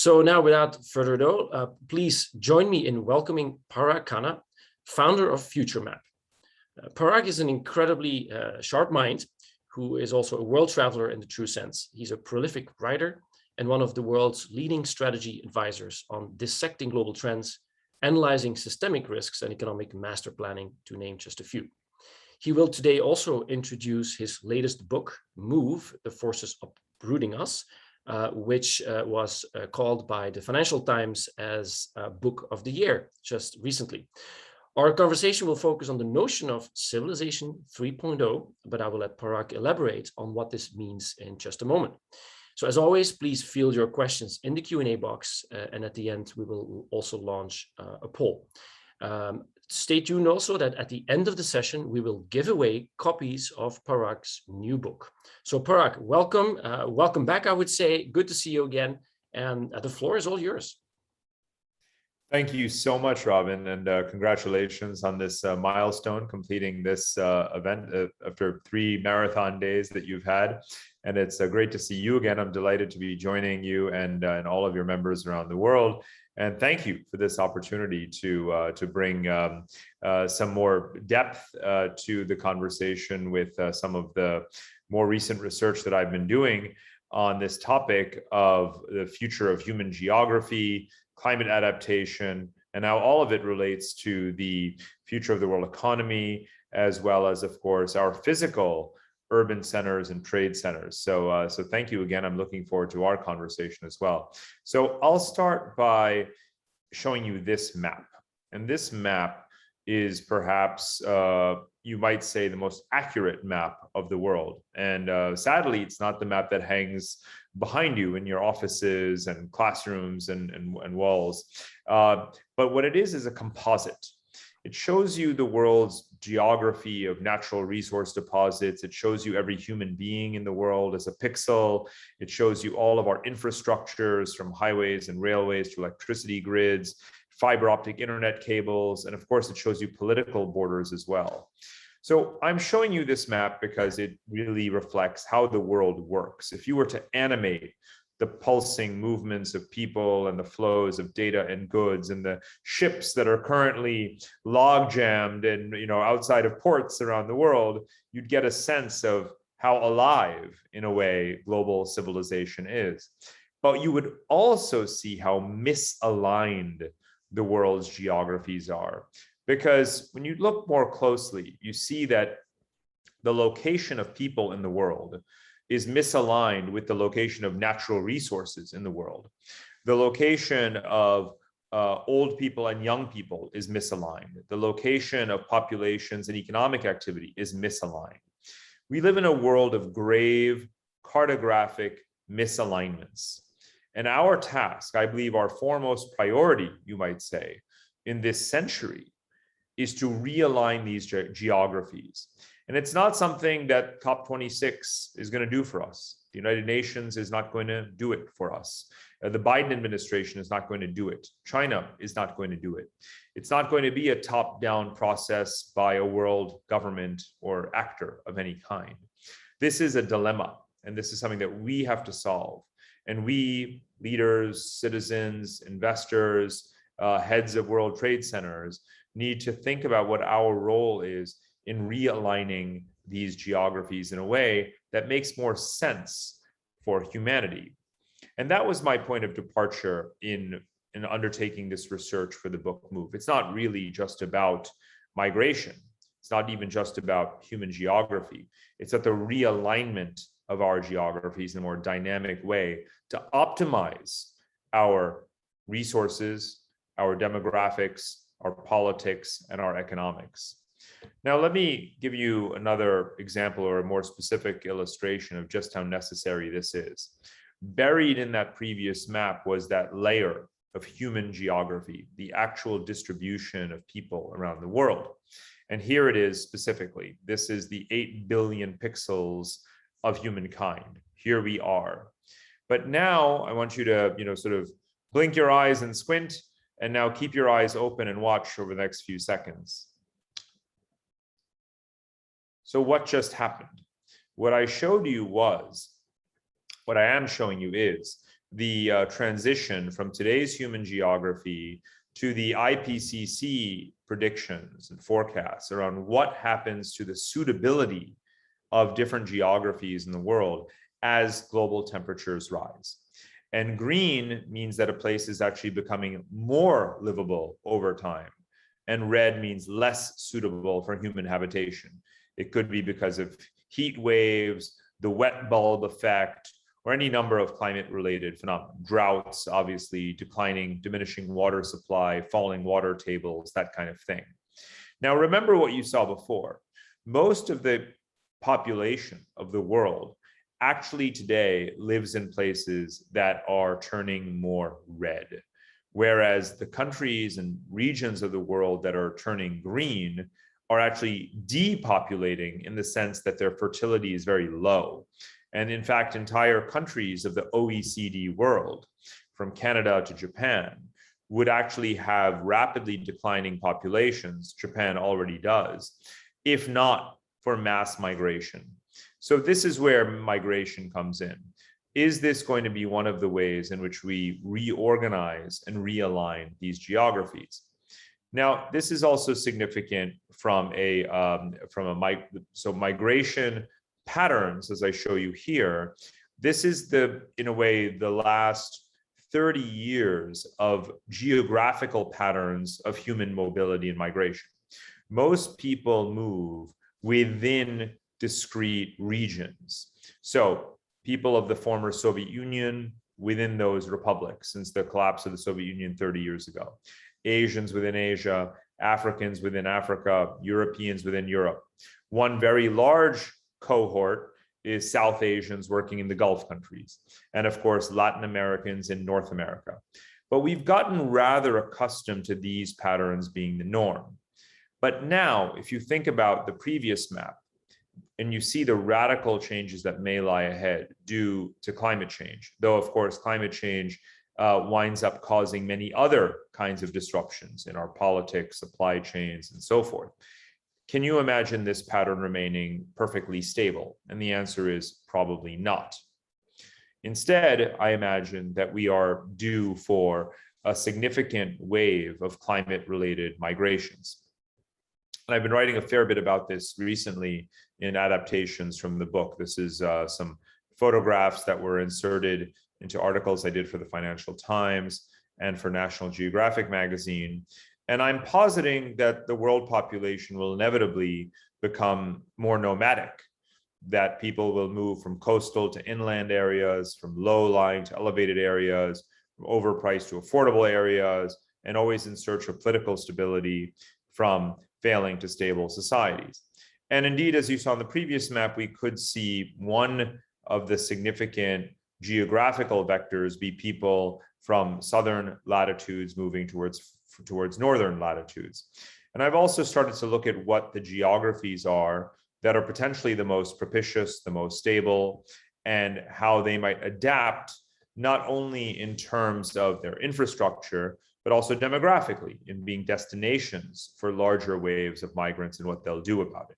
So now, without further ado, please join me in welcoming Parag Khanna, founder of FutureMap. Parag is an incredibly sharp mind who is also a world traveler in the true sense. He's a prolific writer and one of the world's leading strategy advisors on dissecting global trends, analyzing systemic risks and economic master planning, to name just a few. He will today also introduce his latest book, Move, The Forces Uprooting Us, which was called by the Financial Times as Book of the Year just recently. Our conversation will focus on the notion of Civilization 3.0, but I will let Parag elaborate on what this means in just a moment. So as always, please field your questions in the Q&A box, and at the end, we will also launch a poll. Stay tuned also that at the end of the session, we will give away copies of Parag's new book. So Parag, welcome. Welcome back, I would say. Good to see you again. And the floor is all yours. Thank you so much, Robin, and congratulations on this milestone, completing this event after 3 marathon days that you've had. And it's great to see you again. I'm delighted to be joining you and all of your members around the world. And thank you for this opportunity to bring some more depth to the conversation with some of the more recent research that I've been doing on this topic of the future of human geography, climate adaptation, and how all of it relates to the future of the world economy, as well as, of course, our physical urban centers and trade centers. So thank you again. I'm looking forward to our conversation as well. So I'll start by showing you this map. And this map is perhaps, you might say, the most accurate map of the world. And sadly, it's not the map that hangs behind you in your offices and classrooms and walls. But what it is a composite. It shows you the world's geography of natural resource deposits. It shows you every human being in the world as a pixel. It shows you all of our infrastructures, from highways and railways to electricity grids, fiber optic internet cables, and of course, it shows you political borders as well. So I'm showing you this map because it really reflects how the world works. If you were to animate the pulsing movements of people and the flows of data and goods and the ships that are currently log jammed and outside of ports around the world, you'd get a sense of how alive, in a way, global civilization is. But you would also see how misaligned the world's geographies are. Because when you look more closely, you see that the location of people in the world is misaligned with the location of natural resources in the world. The location of old people and young people is misaligned. The location of populations and economic activity is misaligned. We live in a world of grave cartographic misalignments. And our task, I believe our foremost priority, you might say, in this century is to realign these geographies. And it's not something that COP26 is going to do for us. The United Nations is not going to do it for us. The Biden administration is not going to do it. China is not going to do it. It's not going to be a top-down process by a world government or actor of any kind. This is a dilemma, and this is something that we have to solve. And we, leaders, citizens, investors, heads of world trade centers, need to think about what our role is in realigning these geographies in a way that makes more sense for humanity. And that was my point of departure in undertaking this research for the book Move. It's not really just about migration. It's not even just about human geography. It's at the realignment of our geographies in a more dynamic way to optimize our resources, our demographics, our politics, and our economics. Now, let me give you another example or a more specific illustration of just how necessary this is. Buried in that previous map was that layer of human geography, the actual distribution of people around the world. And here it is specifically. This is the 8 billion pixels of humankind. Here we are. But now I want you to, sort of blink your eyes and squint, and now keep your eyes open and watch over the next few seconds. So what just happened? What I showed you was, what I am showing you is the transition from today's human geography to the IPCC predictions and forecasts around what happens to the suitability of different geographies in the world as global temperatures rise. And green means that a place is actually becoming more livable over time. And red means less suitable for human habitation. It could be because of heat waves, the wet bulb effect, or any number of climate-related phenomena. Droughts, obviously, diminishing water supply, falling water tables, that kind of thing. Now, remember what you saw before. Most of the population of the world actually today lives in places that are turning more red, whereas the countries and regions of the world that are turning green are actually depopulating in the sense that their fertility is very low. And in fact, entire countries of the OECD world, from Canada to Japan, would actually have rapidly declining populations. Japan already does, if not for mass migration. So this is where migration comes in. Is this going to be one of the ways in which we reorganize and realign these geographies? Now, this is also significant from migration patterns, as I show you here. This is in a way, the last 30 years of geographical patterns of human mobility and migration. Most people move within discrete regions. So people of the former Soviet Union within those republics since the collapse of the Soviet Union 30 years ago. Asians within Asia, Africans within Africa, Europeans within Europe. One very large cohort is South Asians working in the Gulf countries, and of course, Latin Americans in North America. But we've gotten rather accustomed to these patterns being the norm. But now, if you think about the previous map, and you see the radical changes that may lie ahead due to climate change, though of course, climate change winds up causing many other kinds of disruptions in our politics, supply chains, and so forth. Can you imagine this pattern remaining perfectly stable? And the answer is probably not. Instead, I imagine that we are due for a significant wave of climate-related migrations. And I've been writing a fair bit about this recently in adaptations from the book. This is some photographs that were inserted into articles I did for the Financial Times and for National Geographic magazine. And I'm positing that the world population will inevitably become more nomadic, that people will move from coastal to inland areas, from low-lying to elevated areas, from overpriced to affordable areas, and always in search of political stability from failing to stable societies. And indeed, as you saw in the previous map, we could see one of the significant geographical vectors be people from southern latitudes moving towards northern latitudes. And I've also started to look at what the geographies are that are potentially the most propitious, the most stable, and how they might adapt, not only in terms of their infrastructure, but also demographically in being destinations for larger waves of migrants and what they'll do about it.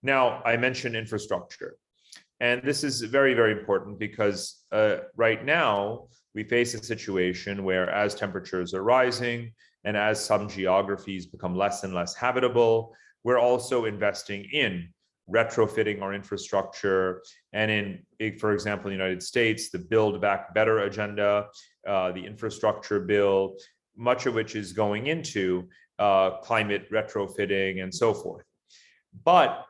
Now, I mentioned infrastructure. And this is very, very important because right now we face a situation where as temperatures are rising and as some geographies become less and less habitable, we're also investing in retrofitting our infrastructure and in, for example, the United States, the Build Back Better agenda, the infrastructure bill, much of which is going into climate retrofitting and so forth. But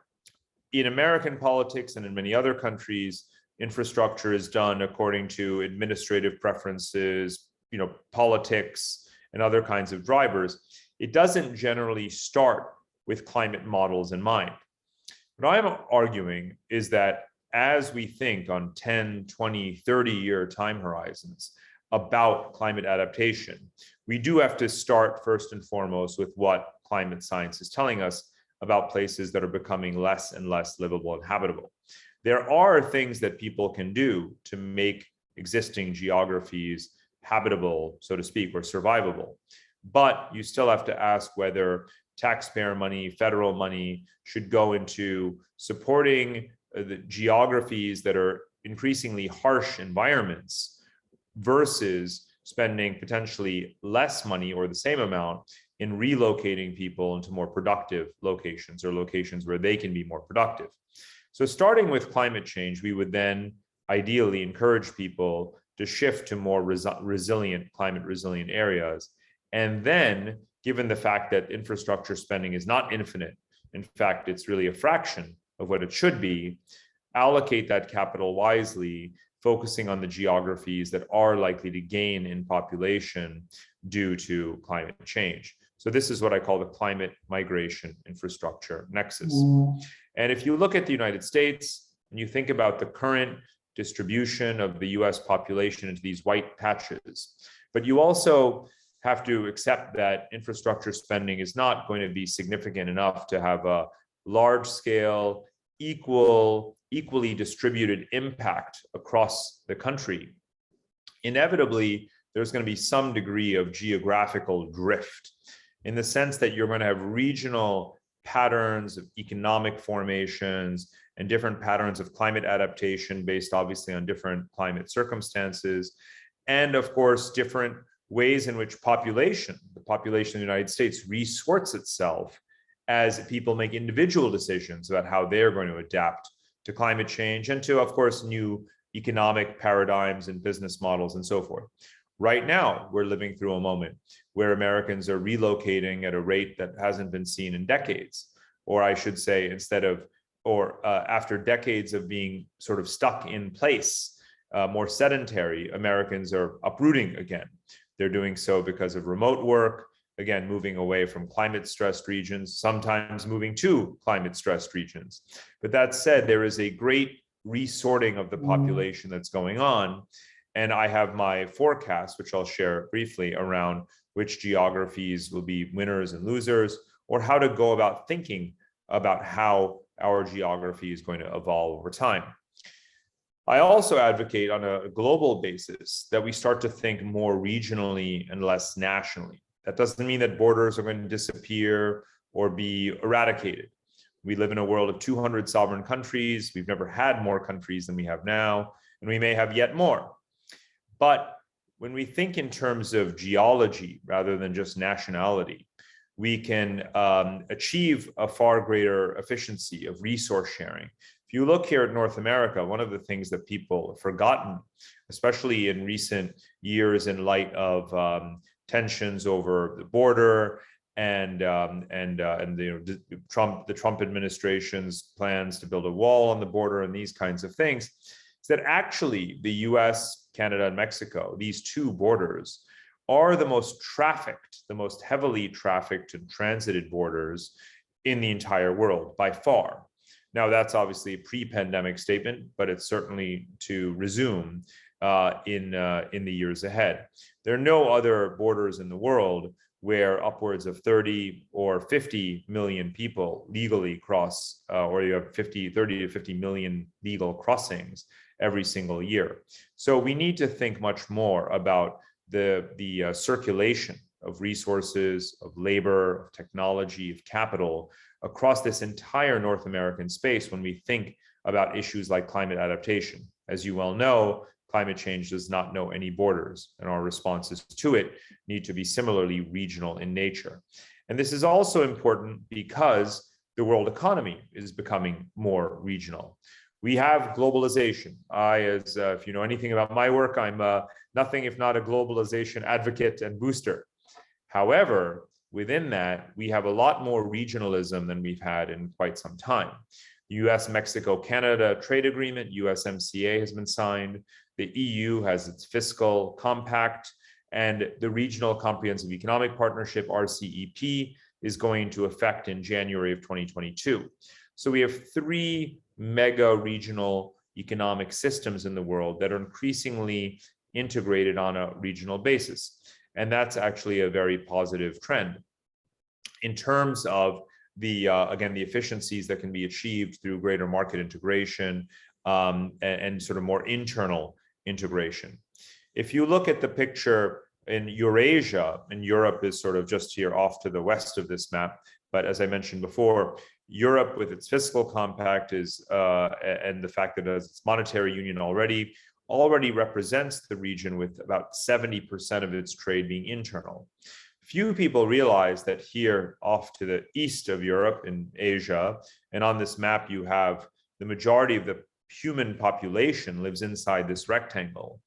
in American politics and in many other countries, infrastructure is done according to administrative preferences, politics and other kinds of drivers. It doesn't generally start with climate models in mind. What I'm arguing is that as we think on 10, 20, 30-year time horizons about climate adaptation, we do have to start first and foremost with what climate science is telling us about places that are becoming less and less livable and habitable. There are things that people can do to make existing geographies habitable, so to speak, or survivable. But you still have to ask whether taxpayer money, federal money should go into supporting the geographies that are increasingly harsh environments versus spending potentially less money or the same amount in relocating people into more productive locations or locations where they can be more productive. So starting with climate change, we would then ideally encourage people to shift to more resilient, climate resilient areas. And then, given the fact that infrastructure spending is not infinite, in fact, it's really a fraction of what it should be, allocate that capital wisely, focusing on the geographies that are likely to gain in population due to climate change. So this is what I call the climate migration infrastructure nexus. And if you look at the United States and you think about the current distribution of the US population into these white patches, but you also have to accept that infrastructure spending is not going to be significant enough to have a large scale, equally distributed impact across the country. Inevitably, there's going to be some degree of geographical drift in the sense that you're going to have regional patterns of economic formations and different patterns of climate adaptation based obviously on different climate circumstances. And of course, different ways in which the population of the United States resorts itself as people make individual decisions about how they're going to adapt to climate change and to, of course, new economic paradigms and business models and so forth. Right now, we're living through a moment where Americans are relocating at a rate that hasn't been seen in decades, or I should say, after decades of being sort of stuck in place, more sedentary, Americans are uprooting again. They're doing so because of remote work, again, moving away from climate-stressed regions, sometimes moving to climate-stressed regions. But that said, there is a great resorting of the population that's going on. And I have my forecast, which I'll share briefly, around which geographies will be winners and losers, or how to go about thinking about how our geography is going to evolve over time. I also advocate on a global basis that we start to think more regionally and less nationally. That doesn't mean that borders are going to disappear or be eradicated. We live in a world of 200 sovereign countries. We've never had more countries than we have now, and we may have yet more. But when we think in terms of geology rather than just nationality, we can achieve a far greater efficiency of resource sharing. If you look here at North America, one of the things that people have forgotten, especially in recent years in light of tensions over the border and the Trump administration's plans to build a wall on the border and these kinds of things, is that actually the US, Canada, and Mexico, these two borders, are the most trafficked, the most heavily trafficked and transited borders in the entire world by far. Now, that's obviously a pre-pandemic statement, but it's certainly to resume in the years ahead. There are no other borders in the world where upwards of 30 or 50 million people legally cross, or you have 30 to 50 million legal crossings every single year. So we need to think much more about the circulation of resources, of labor, of technology, of capital across this entire North American space when we think about issues like climate adaptation. As you well know, climate change does not know any borders, and our responses to it need to be similarly regional in nature. And this is also important because the world economy is becoming more regional. We have globalization. If you know anything about my work, I'm nothing if not a globalization advocate and booster. However, within that, we have a lot more regionalism than we've had in quite some time. The US, Mexico, Canada trade agreement, USMCA, has been signed. The EU has its fiscal compact, and the Regional Comprehensive Economic Partnership, RCEP, is going into effect in January of 2022. So we have three mega regional economic systems in the world that are increasingly integrated on a regional basis. And that's actually a very positive trend. In terms of again, the efficiencies that can be achieved through greater market integration and sort of more internal integration. If you look at the picture in Eurasia, and Europe is sort of just here off to the west of this map, but as I mentioned before, Europe with its fiscal compact is, and the fact that it has its monetary union already, already represents the region with about 70% of its trade being internal. Few people realize that here off to the east of Europe in Asia, and on this map you have the majority of the human population lives inside this rectangle.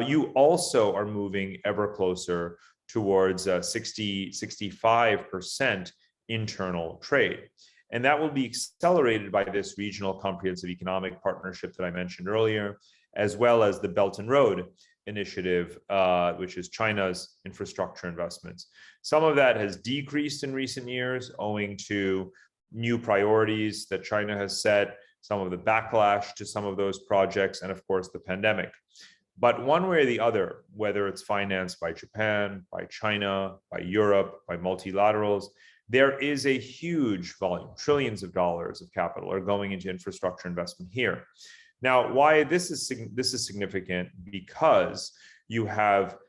You also are moving ever closer towards 65% internal trade. And that will be accelerated by this regional comprehensive economic partnership that I mentioned earlier, as well as the Belt and Road Initiative, which is China's infrastructure investments. Some of that has decreased in recent years owing to new priorities that China has set, some of the backlash to some of those projects, and of course the pandemic. But one way or the other, whether it's financed by Japan, by China, by Europe, by multilaterals, there is a huge volume, trillions of dollars of capital are going into infrastructure investment here. Now, why this is significant? Because you have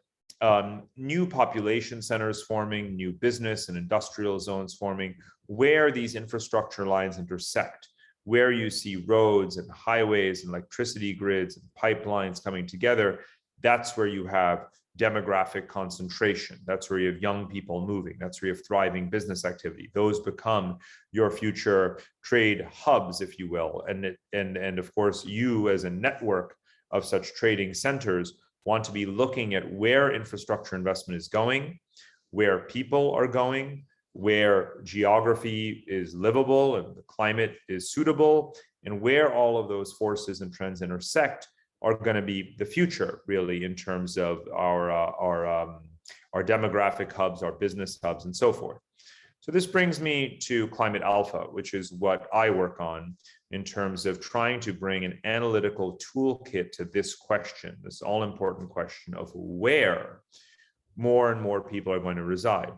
new population centers forming, new business and industrial zones forming, where these infrastructure lines intersect, where you see roads and highways and electricity grids and pipelines coming together. That's where you have demographic concentration. That's where you have young people moving. That's where you have thriving business activity. Those become your future trade hubs, if you will. And of course, you as a network of such trading centers want to be looking at where infrastructure investment is going, where people are going, where geography is livable and the climate is suitable, and where all of those forces and trends intersect are going to be the future, really, in terms of our demographic hubs, our business hubs, and so forth. So this brings me to Climate Alpha, which is what I work on in terms of trying to bring an analytical toolkit to this question, this all-important question of where more and more people are going to reside.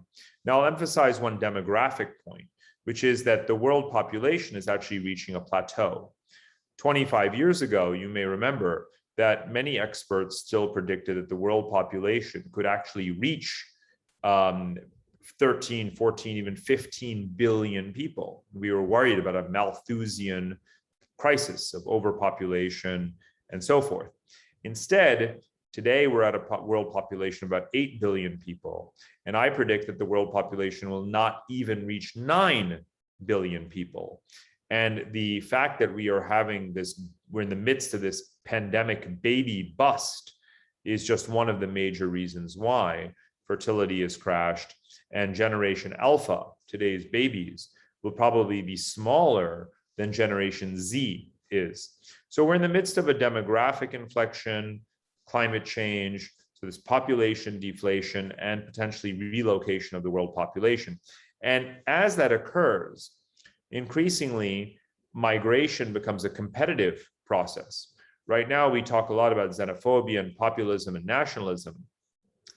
Now, I'll emphasize one demographic point, which is that the world population is actually reaching a plateau. 25 years ago, you may remember that many experts still predicted that the world population could actually reach 13, 14, even 15 billion people. We were worried about a Malthusian crisis of overpopulation and so forth. Instead, today we're at a world population of about 8 billion people. And I predict that the world population will not even reach 9 billion people. And the fact that we are having this, we're in the midst of this pandemic baby bust is just one of the major reasons why fertility has crashed, and Generation Alpha, today's babies, will probably be smaller than Generation Z is. So we're in the midst of a demographic inflection, climate change, so this population deflation and potentially relocation of the world population. And as that occurs, increasingly, migration becomes a competitive process. Right now, we talk a lot about xenophobia and populism and nationalism,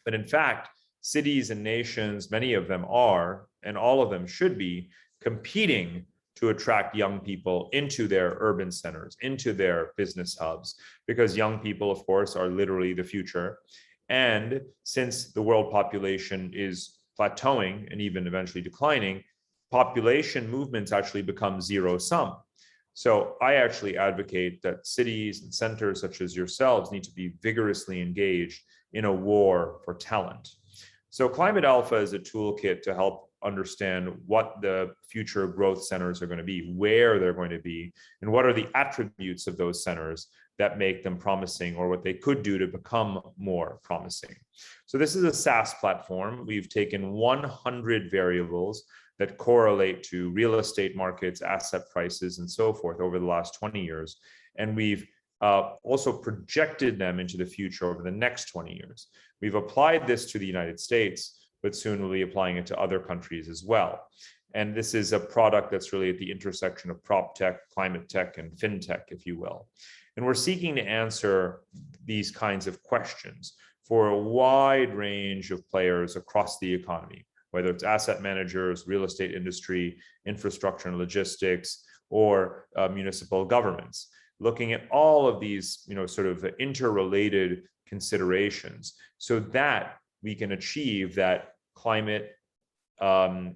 but in fact, cities and nations, many of them are, and all of them should be, competing to attract young people into their urban centers, into their business hubs, because young people, of course, are literally the future. And since the world population is plateauing and even eventually declining, population movements actually become zero-sum. So I actually advocate that cities and centers such as yourselves need to be vigorously engaged in a war for talent. So Climate Alpha is a toolkit to help understand what the future growth centers are going to be, where they're going to be, and what are the attributes of those centers that make them promising, or what they could do to become more promising. So this is a SaaS platform. We've taken 100 variables that correlate to real estate markets, asset prices, and so forth over the last 20 years. And we've also projected them into the future over the next 20 years. We've applied this to the United States, but soon we'll be applying it to other countries as well. And this is a product that's really at the intersection of prop tech, climate tech, and fintech, if you will. And we're seeking to answer these kinds of questions for a wide range of players across the economy, whether it's asset managers, real estate industry, infrastructure and logistics, or municipal governments, looking at all of these, sort of interrelated considerations so that we can achieve that climate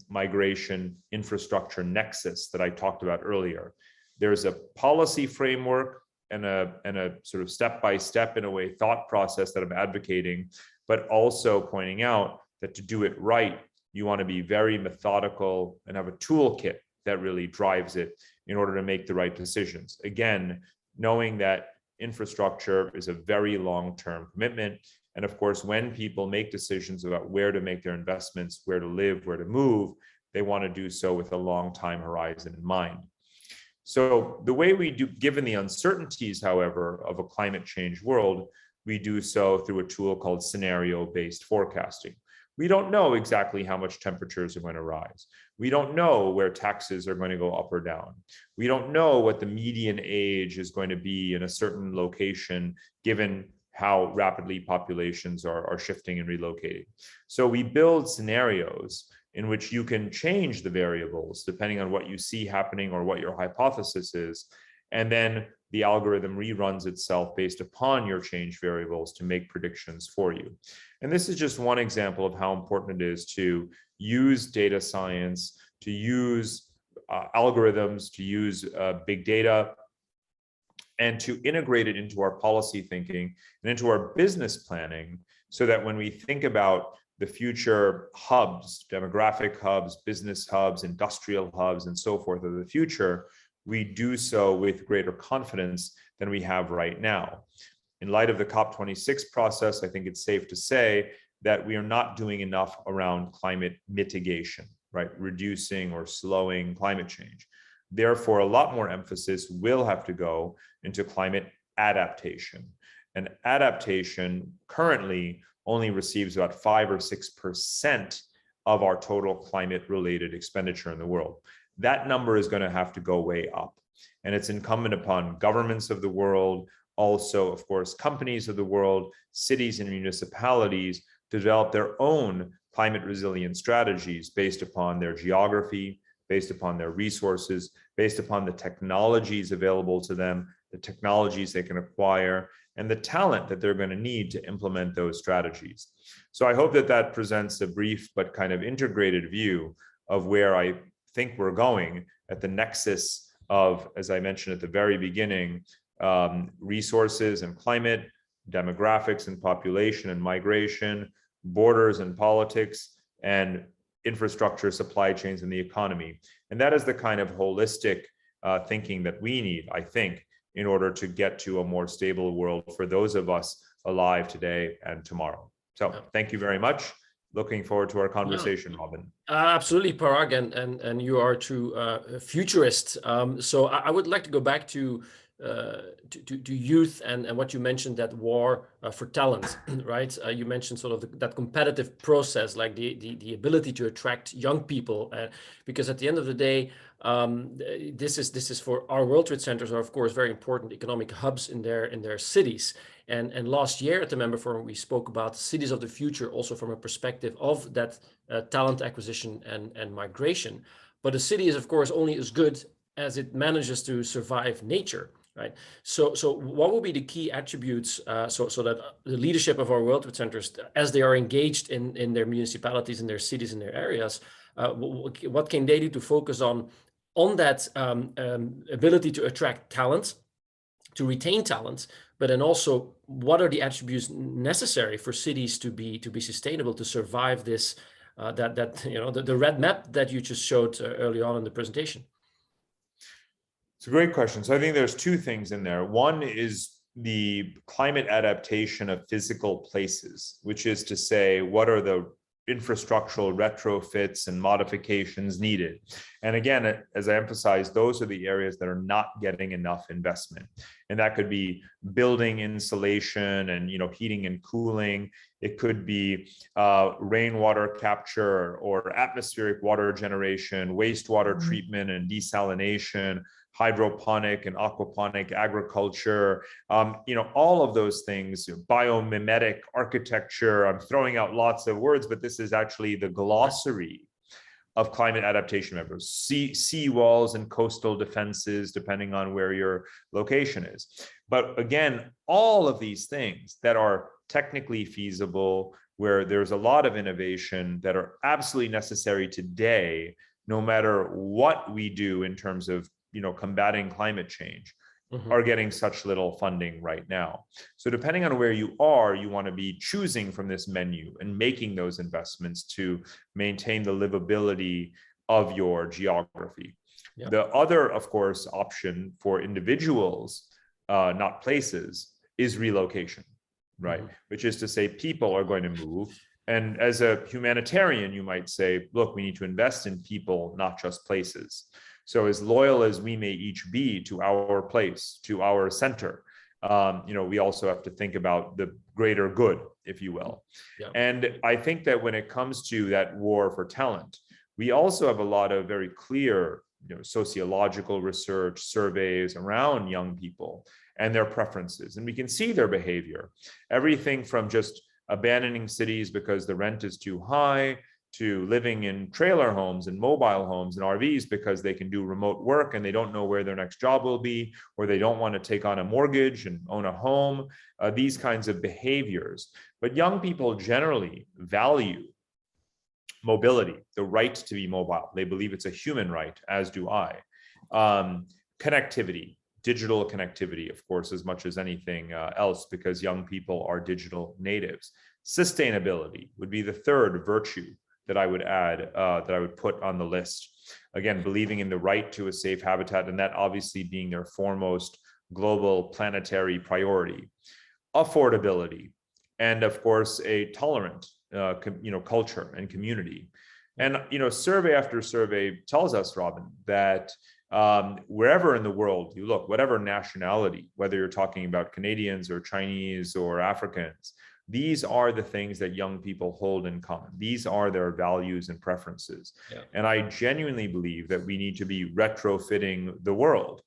migration infrastructure nexus that I talked about earlier. There's a policy framework a sort of step-by-step, in a way, thought process that I'm advocating, but also pointing out that to do it right, you want to be very methodical and have a toolkit that really drives it in order to make the right decisions. Again, knowing that infrastructure is a very long-term commitment. And of course, when people make decisions about where to make their investments, where to live, where to move, they want to do so with a long time horizon in mind. So the way we do, given the uncertainties, however, of a climate change world, we do so through a tool called scenario-based forecasting. We don't know exactly how much temperatures are going to rise. We don't know where taxes are going to go up or down. We don't know what the median age is going to be in a certain location, given how rapidly populations are shifting and relocating. So we build scenarios in which you can change the variables depending on what you see happening or what your hypothesis is. And then the algorithm reruns itself based upon your change variables to make predictions for you. And this is just one example of how important it is to use data science, to use algorithms, to use big data, and to integrate it into our policy thinking and into our business planning, so that when we think about the future hubs, demographic hubs, business hubs, industrial hubs, and so forth of the future, we do so with greater confidence than we have right now. In light of the COP26 process, I think it's safe to say that we are not doing enough around climate mitigation, right? Reducing or slowing climate change. Therefore, a lot more emphasis will have to go into climate adaptation. And adaptation currently only receives about 5 or 6% of our total climate-related expenditure in the world. That number is going to have to go way up. And it's incumbent upon governments of the world, also, of course, companies of the world, cities and municipalities, to develop their own climate resilient strategies based upon their geography, based upon their resources, based upon the technologies available to them, the technologies they can acquire, and the talent that they're going to need to implement those strategies. So I hope that that presents a brief but kind of integrated view of where I think we're going at the nexus of, as I mentioned at the very beginning, resources and climate, demographics and population and migration, borders and politics, and infrastructure, supply chains, and the economy. And that is the kind of holistic thinking that we need, I think, in order to get to a more stable world for those of us alive today and tomorrow. So thank you very much. Looking forward to our conversation, Robin. Absolutely, Parag, and you are a true futurist. So I would like to go back to youth and what you mentioned, that war for talent, right? You mentioned sort of that competitive process, like the ability to attract young people, because at the end of the day, this is for our World Trade Centers are of course very important economic hubs in their cities. And last year at the Member Forum, we spoke about cities of the future, also from a perspective of that talent acquisition and migration. But a city is of course only as good as it manages to survive nature. Right. So what will be the key attributes so that the leadership of our World Trade Centers, as they are engaged in their municipalities, in their cities, in their areas, what can they do to focus on that ability to attract talent, to retain talent, but then also what are the attributes necessary for cities to be sustainable, to survive this the red map that you just showed early on in the presentation? It's a great question. So I think there's two things in there. One is the climate adaptation of physical places, which is to say, what are the infrastructural retrofits and modifications needed? And again, as I emphasized, those are the areas that are not getting enough investment. And that could be building insulation and heating and cooling. It could be rainwater capture or atmospheric water generation, wastewater treatment and desalination, hydroponic and aquaponic agriculture, all of those things, biomimetic architecture. I'm throwing out lots of words, but this is actually the glossary of climate adaptation members. Sea walls and coastal defenses, depending on where your location is. But again, all of these things that are technically feasible, where there's a lot of innovation, that are absolutely necessary today, no matter what we do in terms of combating climate change, are getting such little funding right now. So depending on where you are, you want to be choosing from this menu and making those investments to maintain the livability of your geography. Yeah. The other, of course, option for individuals, not places, is relocation, right? Which is to say people are going to move. And as a humanitarian, you might say, look, we need to invest in people, not just places. So as loyal as we may each be to our place, to our center, we also have to think about the greater good, if you will. Yeah. And I think that when it comes to that war for talent, we also have a lot of very clear sociological research, surveys around young people and their preferences. And we can see their behavior. Everything from just abandoning cities because the rent is too high, to living in trailer homes and mobile homes and RVs because they can do remote work and they don't know where their next job will be, or they don't want to take on a mortgage and own a home, these kinds of behaviors. But young people generally value mobility, the right to be mobile. They believe it's a human right, as do I. Connectivity, digital connectivity, of course, as much as anything else, because young people are digital natives. Sustainability would be the third virtue that I would add, that I would put on the list. Again, believing in the right to a safe habitat, and that obviously being their foremost global planetary priority. Affordability, and of course, a tolerant culture and community. And survey after survey tells us, Robin, that wherever in the world you look, whatever nationality, whether you're talking about Canadians or Chinese or Africans, these are the things that young people hold in common. These are their values and preferences. Yeah. And I genuinely believe that we need to be retrofitting the world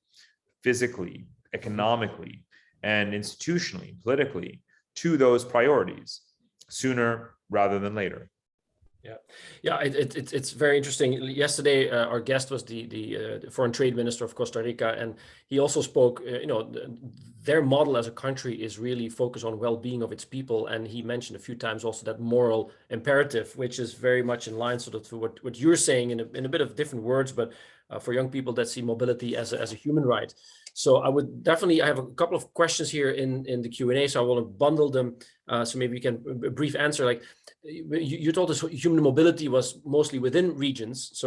physically, economically, and institutionally, politically, to those priorities sooner rather than later. Yeah, it's very interesting. Yesterday, our guest was the foreign trade minister of Costa Rica, and he also spoke. Their model as a country is really focused on well-being of its people, and he mentioned a few times also that moral imperative, which is very much in line sort of to what you're saying in a bit of different words, but for young people that see mobility as a human right. So I have a couple of questions here in the Q&A, so I want to bundle them. So maybe you can a brief answer. Like you told us, human mobility was mostly within regions.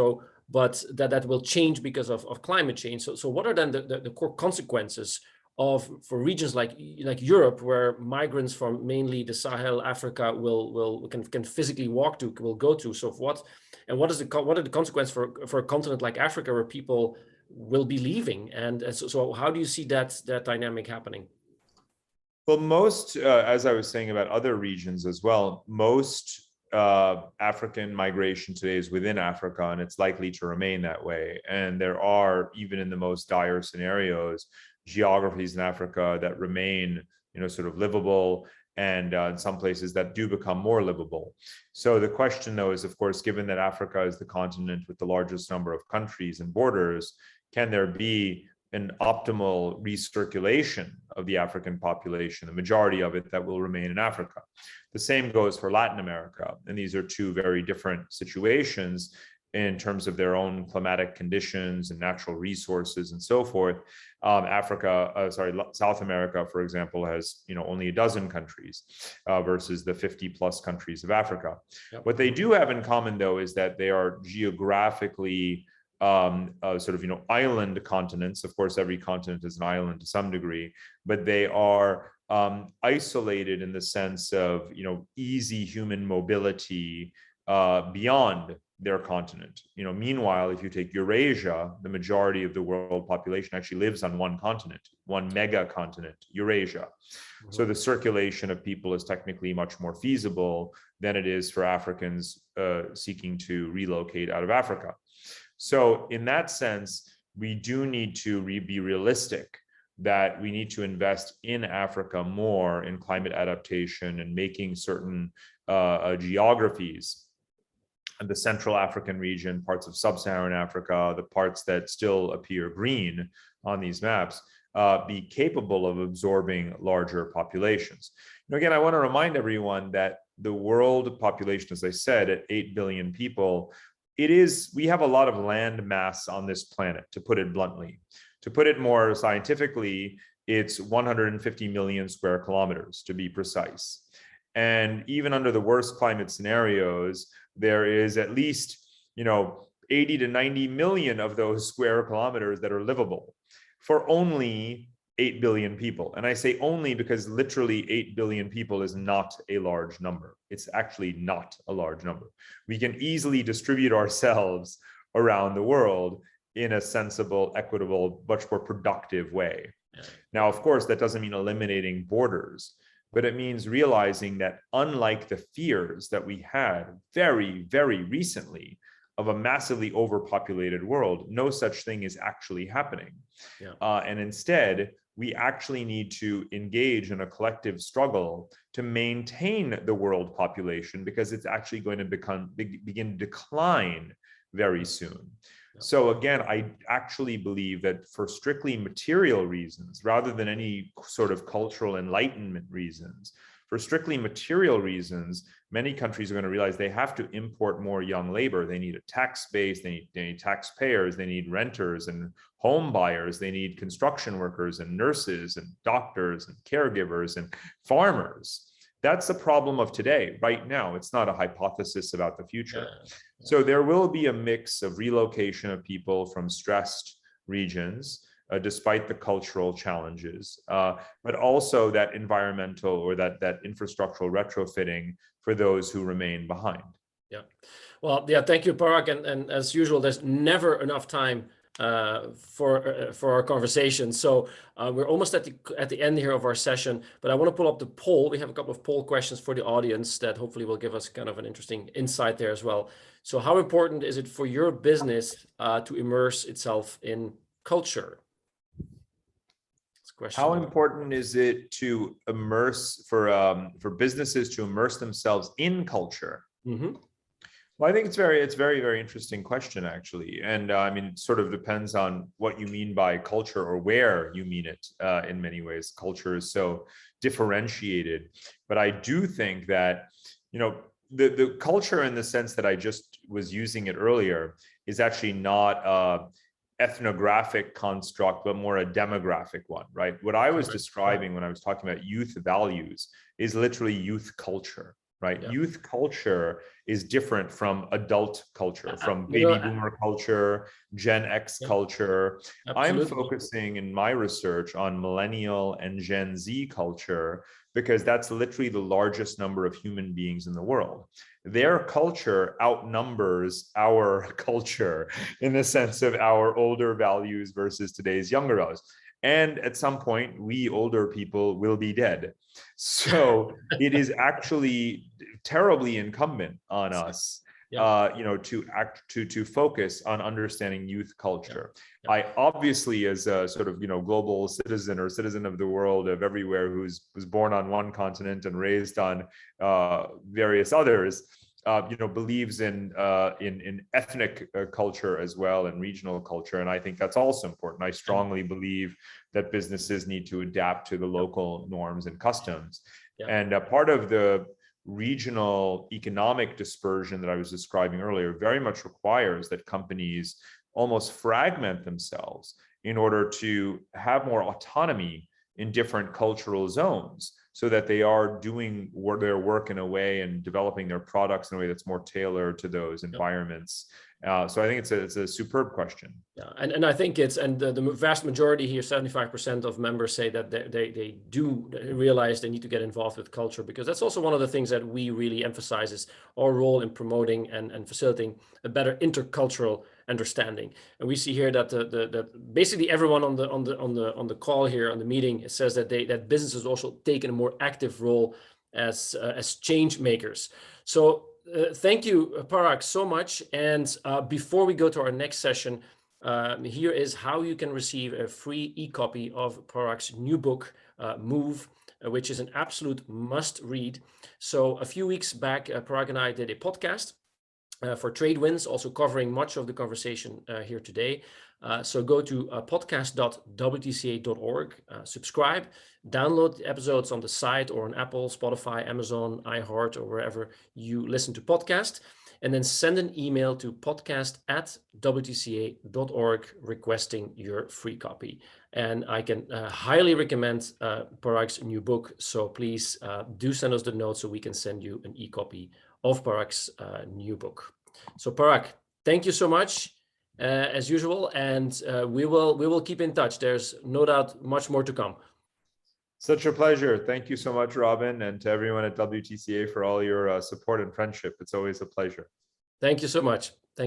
But that will change because of climate change. So what are then the core consequences for regions like Europe, where migrants from mainly the Sahel, Africa can physically walk to, will go to? So what are the consequences for a continent like Africa, where people will be leaving? And so how do you see that dynamic happening? Well, most, as I was saying about other regions as well, most African migration today is within Africa, and it's likely to remain that way. And there are, even in the most dire scenarios, geographies in Africa that remain, sort of livable, and in some places that do become more livable. So the question, though, is, of course, given that Africa is the continent with the largest number of countries and borders, can there be an optimal recirculation of the African population, the majority of it that will remain in Africa? The same goes for Latin America. And these are two very different situations in terms of their own climatic conditions and natural resources and so forth. South America, for example, has only a dozen countries versus the 50 plus countries of Africa. Yep. What they do have in common, though, is that they are geographically island continents. Of course, every continent is an island to some degree, but they are isolated in the sense of easy human mobility beyond their continent. Meanwhile, if you take Eurasia, the majority of the world population actually lives on one continent, one mega continent, Eurasia. Mm-hmm. So the circulation of people is technically much more feasible than it is for Africans seeking to relocate out of Africa. So in that sense, we do need to be realistic that we need to invest in Africa more in climate adaptation and making certain geographies, the Central African region, parts of Sub-Saharan Africa, the parts that still appear green on these maps, be capable of absorbing larger populations. Again, I want to remind everyone that the world population, as I said, at 8 billion people, we have a lot of land mass on this planet, to put it bluntly. To put it more scientifically, it's 150 million square kilometers to be precise. And even under the worst climate scenarios, there is at least, 80 to 90 million of those square kilometers that are livable for only 8 billion people. And I say only because literally 8 billion people is not a large number. It's actually not a large number. We can easily distribute ourselves around the world in a sensible, equitable, much more productive way. Yeah. Now, of course, that doesn't mean eliminating borders, but it means realizing that unlike the fears that we had very, very recently of a massively overpopulated world, no such thing is actually happening. Yeah. And instead, we actually need to engage in a collective struggle to maintain the world population, because it's actually going to begin to decline very soon. Yeah. So again, I actually believe that for strictly material reasons, rather than any sort of cultural enlightenment reasons, for strictly material reasons, many countries are going to realize they have to import more young labor. They need a tax base, they need taxpayers, they need renters and home buyers, they need construction workers and nurses and doctors and caregivers and farmers. That's the problem of today, right now. It's not a hypothesis about the future. Yeah. So there will be a mix of relocation of people from stressed regions, despite the cultural challenges, but also that environmental or that infrastructural retrofitting for those who remain behind. Yeah, well, yeah, thank you, Parag. And as usual, there's never enough time for our conversation. So we're almost at the end here of our session, but I want to pull up the poll. We have a couple of poll questions for the audience that hopefully will give us kind of an interesting insight there as well. So how important is it for your business to immerse itself in culture? How important is it to immerse for businesses to immerse themselves in culture? Mm-hmm. Well, I think it's very, very interesting question, actually. And I mean, it sort of depends on what you mean by culture or where you mean it in many ways. Culture is so differentiated. But I do think that, the culture in the sense that I just was using it earlier is actually not ethnographic construct, but more a demographic one, right? What I was describing when I was talking about youth values is literally youth culture, right? Yeah. Youth culture is different from adult culture, from baby boomer culture, Gen X culture. Absolutely. I'm focusing in my research on millennial and Gen Z culture because that's literally the largest number of human beings in the world. Their culture outnumbers our culture in the sense of our older values versus today's younger values. And at some point, we older people will be dead. So it is actually terribly incumbent on us, to focus on understanding youth culture. Yeah. I obviously, as a sort of global citizen or citizen of the world of everywhere was born on one continent and raised on various others, believes in ethnic culture as well and regional culture, and I think that's also important. I strongly believe that businesses need to adapt to the local norms and customs, and part of the regional economic dispersion that I was describing earlier very much requires that companies almost fragment themselves in order to have more autonomy in different cultural zones, so that they are doing their work in a way and developing their products in a way that's more tailored to those environments. So I think it's a superb question. Yeah, and I think the vast majority here, 75% of members say that they do realize they need to get involved with culture, because that's also one of the things that we really emphasize is our role in promoting and facilitating a better intercultural understanding. And we see here that that basically everyone on the call here on the meeting says that that businesses also taken a more active role as change makers. So thank you, Parag, so much. And before we go to our next session, here is how you can receive a free e-copy of Parag's new book, Move, which is an absolute must read. So a few weeks back, Parag and I did a podcast for Tradewinds, also covering much of the conversation here today. So go to podcast.wtca.org, subscribe, download the episodes on the site or on Apple, Spotify, Amazon, iHeart, or wherever you listen to podcasts. and then send an email to podcast@wtca.org requesting your free copy. And I can highly recommend Parag's new book. So please do send us the notes so we can send you an e-copy of Parag's new book. So Parag, thank you so much as usual, and we will keep in touch. There's no doubt much more to come. Such a pleasure. Thank you so much, Robin, and to everyone at WTCA for all your support and friendship. It's always a pleasure. Thank you so much.